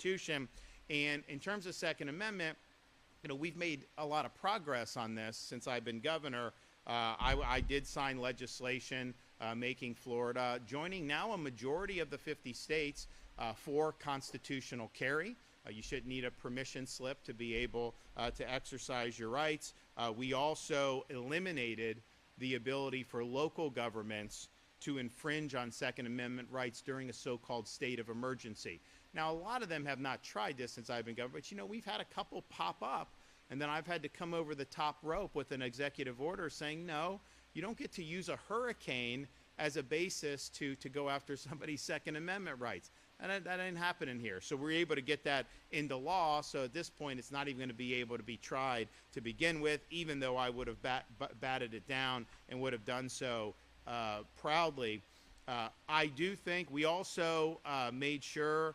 Constitution. And in terms of Second Amendment, we've made a lot of progress on this since I've been governor. I did sign legislation making Florida, joining now a majority of the 50 states for constitutional carry. You shouldn't need a permission slip to be able to exercise your rights. We also eliminated the ability for local governments to infringe on Second Amendment rights during a so-called state of emergency. Now, a lot of them have not tried this since I've been governor, but we've had a couple pop up, and then I've had to come over the top rope with an executive order saying, no, you don't get to use a hurricane as a basis to go after somebody's Second Amendment rights. And that ain't happening here. So we're able to get that into law. So at this point, it's not even going to be able to be tried to begin with, even though I would have batted it down and would have done so proudly. I do think we also made sure,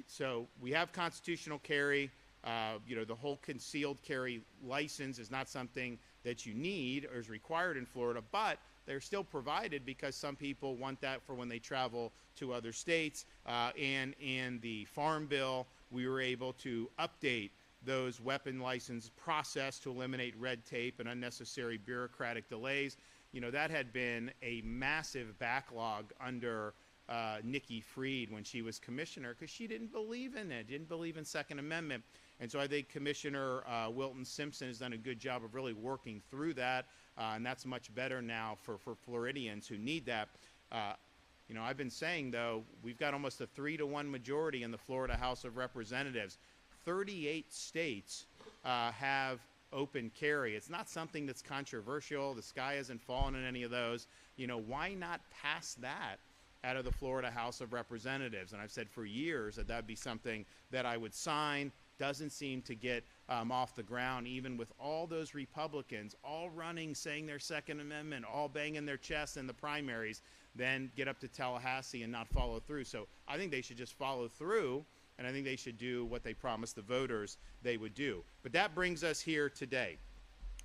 so we have constitutional carry. The whole concealed carry license is not something that you need or is required in Florida, but they're still provided because some people want that for when they travel to other states. And in the Farm Bill, we were able to update those weapon license process to eliminate red tape and unnecessary bureaucratic delays. That had been a massive backlog under Nikki Fried when she was commissioner, because she didn't believe in it, didn't believe in Second Amendment. And so I think Commissioner Wilton Simpson has done a good job of really working through that, and that's much better now for Floridians who need that. I've been saying, though, we've got almost a 3-to-1 majority in the Florida House of Representatives. 38 states have open carry. It's not something that's controversial. The sky hasn't fallen in any of those. Why not pass that out of the Florida House of Representatives? And I've said for years that that'd be something that I would sign. Doesn't seem to get off the ground, even with all those Republicans all running, saying their Second Amendment, all banging their chests in the primaries, then get up to Tallahassee and not follow through. So I think they should just follow through, and I think they should do what they promised the voters they would do. But that brings us here today.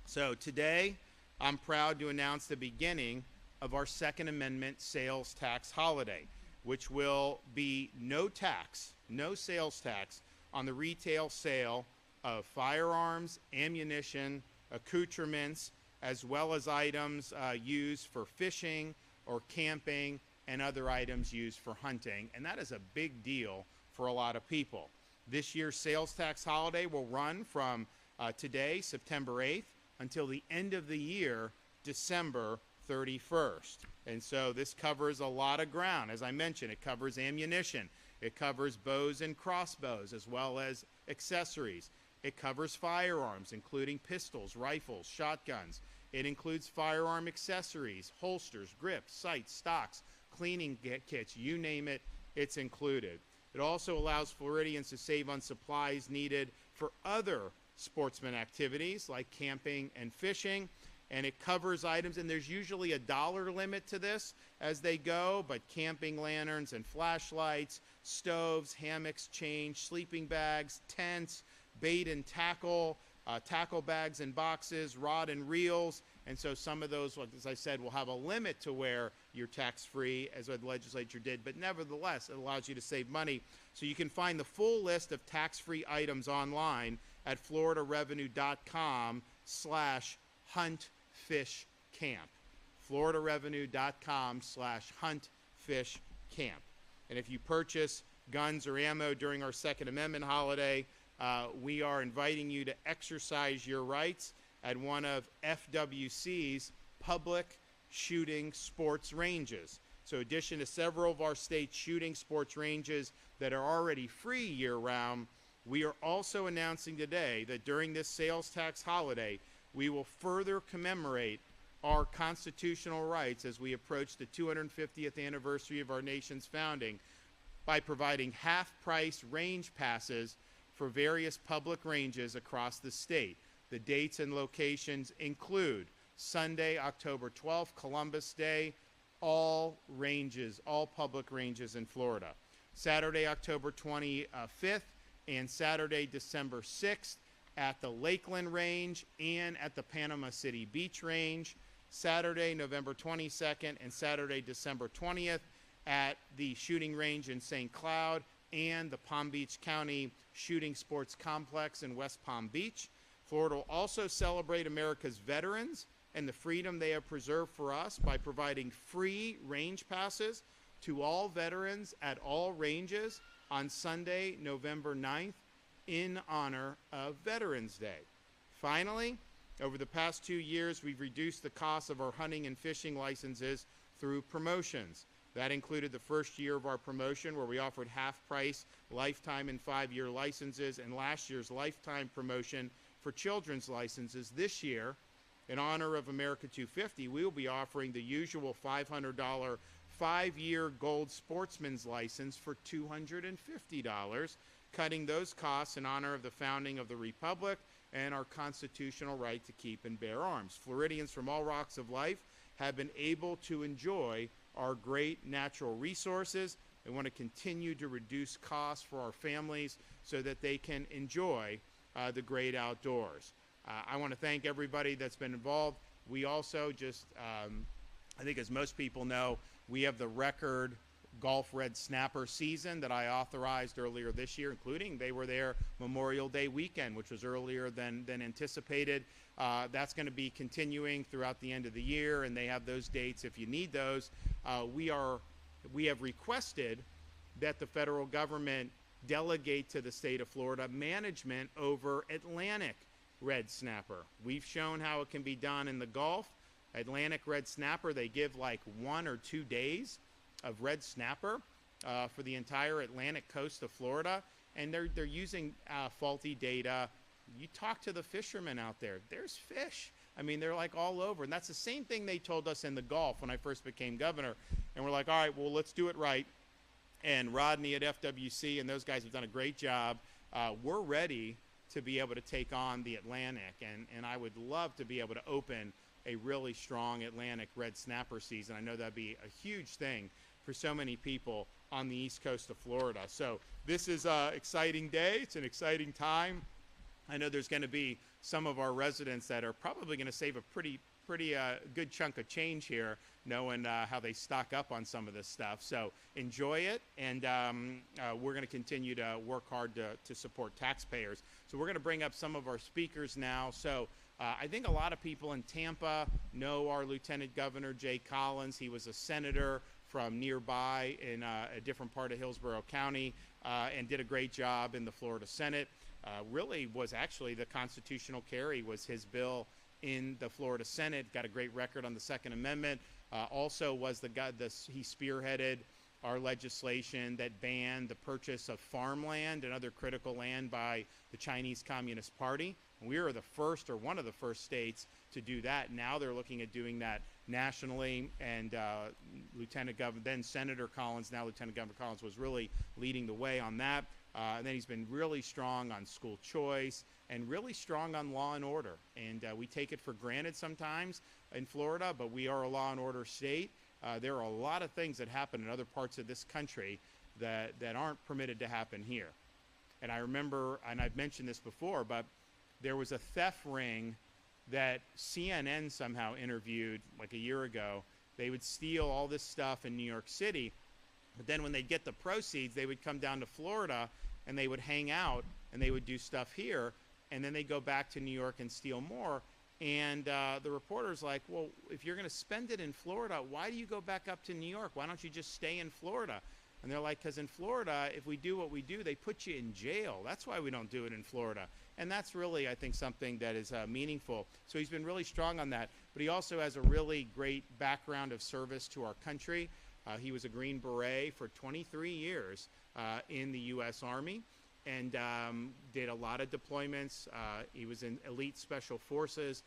So today, I'm proud to announce the beginning of our Second Amendment sales tax holiday, which will be no tax, no sales tax on the retail sale of firearms, ammunition, accoutrements, as well as items used for fishing or camping and other items used for hunting. And that is a big deal for a lot of people. This year's sales tax holiday will run from today, September 8th, until the end of the year, December 31st. And so this covers a lot of ground. As I mentioned, it covers ammunition. It covers bows and crossbows, as well as accessories. It covers firearms, including pistols, rifles, shotguns. It includes firearm accessories, holsters, grips, sights, stocks, cleaning kits, you name it, it's included. It also allows Floridians to save on supplies needed for other sportsman activities like camping and fishing. And it covers items, and there's usually a dollar limit to this as they go, but camping lanterns and flashlights, stoves, hammocks, change, sleeping bags, tents, bait and tackle, tackle bags and boxes, rod and reels. And so some of those, as I said, will have a limit to where you're tax-free, as the legislature did, but nevertheless, it allows you to save money. So you can find the full list of tax-free items online at floridarevenue.com/huntfishcamp. floridarevenue.com/huntfishcamp. And if you purchase guns or ammo during our Second Amendment holiday, we are inviting you to exercise your rights at one of FWC's public shooting sports ranges. So in addition to several of our state shooting sports ranges that are already free year-round, we are also announcing today that during this sales tax holiday, we will further commemorate our constitutional rights as we approach the 250th anniversary of our nation's founding by providing half-price range passes for various public ranges across the state. The dates and locations include Sunday, October 12th, Columbus Day, all ranges, all public ranges in Florida. Saturday, October 25th, and Saturday, December 6th, at the Lakeland Range and at the Panama City Beach Range. Saturday, November 22nd, and Saturday, December 20th, at the shooting range in St. Cloud and the Palm Beach County Shooting Sports Complex in West Palm Beach. Florida will also celebrate America's veterans and the freedom they have preserved for us by providing free range passes to all veterans at all ranges on Sunday, November 9th, in honor of Veterans Day. Finally, over the past 2 years, we've reduced the cost of our hunting and fishing licenses through promotions. That included the first year of our promotion, where we offered half-price lifetime and 5-year licenses, and last year's lifetime promotion for children's licenses. This year, in honor of America 250, we will be offering the usual $500 5-year gold sportsman's license for $250, cutting those costs in honor of the founding of the Republic and our constitutional right to keep and bear arms. Floridians from all walks of life have been able to enjoy our great natural resources. We want to continue to reduce costs for our families so that they can enjoy the great outdoors. I want to thank everybody that's been involved. We also just, I think as most people know, we have the record Gulf red snapper season that I authorized earlier this year, including they were there Memorial Day weekend, which was earlier than anticipated. That's going to be continuing throughout the end of the year, and they have those dates if you need those. We have requested that the federal government delegate to the state of Florida management over Atlantic red snapper. We've shown how it can be done in the Gulf. Atlantic red snapper, they give like 1 or 2 days of red snapper for the entire Atlantic coast of Florida, and they're using faulty data. You talk to the fishermen out there, there's fish. I mean, they're like all over, and that's the same thing they told us in the Gulf when I first became governor. And we're like, all right, well, let's do it right. And Rodney at FWC and those guys have done a great job. We're ready to be able to take on the Atlantic, and I would love to be able to open a really strong Atlantic red snapper season. I know that'd be a huge thing for so many people on the east coast of Florida. So this is an exciting day. It's an exciting time. I know there's going to be some of our residents that are probably going to save a pretty good chunk of change here, knowing how they stock up on some of this stuff. So enjoy it, and we're going to continue to work hard to support taxpayers. So we're going to bring up some of our speakers now. So I think a lot of people in Tampa know our Lieutenant Governor, Jay Collins. He was a senator from nearby in a different part of Hillsborough County and did a great job in the Florida Senate. Really was actually the constitutional carry was his bill in the Florida Senate. Got a great record on the Second Amendment. Also was the guy, he spearheaded our legislation that banned the purchase of farmland and other critical land by the Chinese Communist Party. We were the first, or one of the first states to do that. Now they're looking at doing that nationally, and then Senator Collins, now Lieutenant Governor Collins, was really leading the way on that. And then he's been really strong on school choice and really strong on law and order. And we take it for granted sometimes in Florida, but we are a law and order state. There are a lot of things that happen in other parts of this country that aren't permitted to happen here. And I remember, and I've mentioned this before, but there was a theft ring that CNN somehow interviewed like a year ago. They would steal all this stuff in New York City, but then when they'd get the proceeds, they would come down to Florida and they would hang out and they would do stuff here, and then they go back to New York and steal more. And the reporter's like, well, if you're going to spend it in Florida, why do you go back up to New York? Why don't you just stay in Florida? And they're like, because in Florida, if we do what we do, they put you in jail. That's why we don't do it in Florida. And that's really, I think, something that is meaningful. So he's been really strong on that. But he also has a really great background of service to our country. He was a Green Beret for 23 years in the U.S. Army, and did a lot of deployments. He was in elite special forces.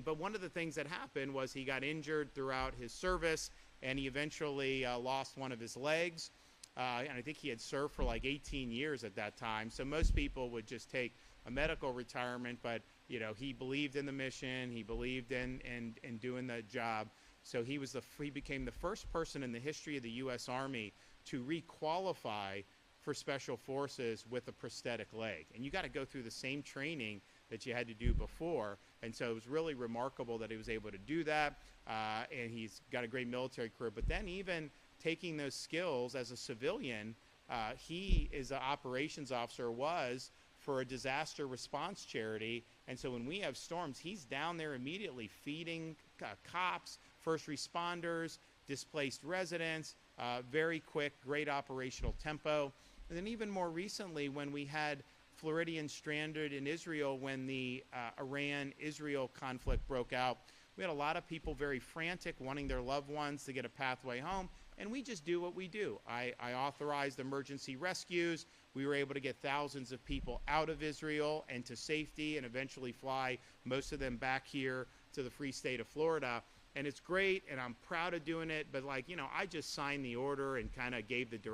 But one of the things that happened was he got injured throughout his service, and he eventually lost one of his legs. And I think he had served for like 18 years at that time. So most people would just take a medical retirement, but he believed in the mission. He believed in doing the job. So he became the first person in the history of the U.S. Army to re-qualify for special forces with a prosthetic leg. And you got to go through the same training that you had to do before. And so it was really remarkable that he was able to do that. And he's got a great military career. But then even taking those skills as a civilian He is an operations officer, was, for a disaster response charity. And so when we have storms, he's down there immediately feeding cops, first responders, displaced residents, very quick, great operational tempo. And then even more recently, when we had Floridians stranded in Israel when the Iran-Israel conflict broke out, we had a lot of people very frantic, wanting their loved ones to get a pathway home, and we just do what we do. I authorized emergency rescues. We were able to get thousands of people out of Israel and to safety, and eventually fly most of them back here to the free state of Florida. And it's great, and I'm proud of doing it, but I just signed the order and kind of gave the direction.